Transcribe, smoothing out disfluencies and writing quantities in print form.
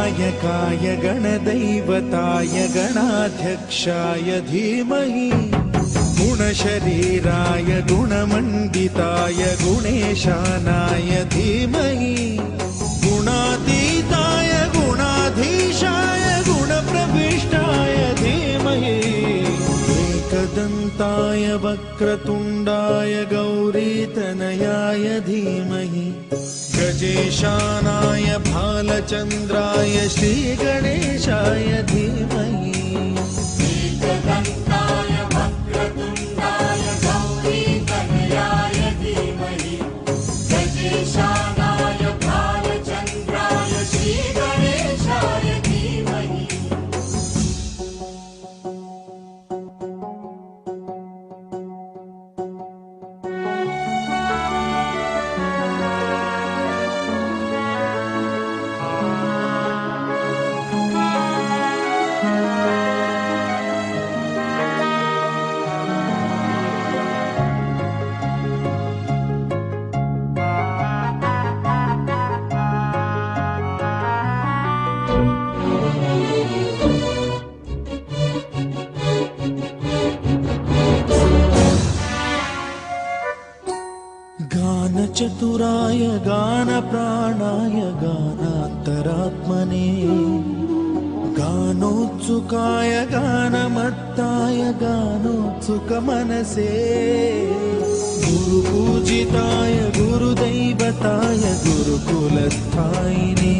गणनायकाय गणदैवताय गणाध्यक्षाय धीमहि गुणशरीराय गुणमण्डिताय गुणेशानाय धीमहि गुणातीताय गुणाधीशाय गुणप्रविष्टाय धीमहि एकदन्ताय वक्रतुण्डाय गौरीतनयाय धीमहि गजेशानाय भालचन्द्राय श्रीगणेशाय धीमहि एकदन्ताय वक्रतुण्डाय गौरीतनयाय धीमहि गजेशानाय भालचन्द्राय श्रीगणेशाय धीमहि गानचतुराय गानप्राणाय गानान्तरात्मने गानोत्सुकाय गानमत्ताय गानोत्सुकमनसे गुरुपूजिताय गुरुदैवताय गुरुकुलस्थायिने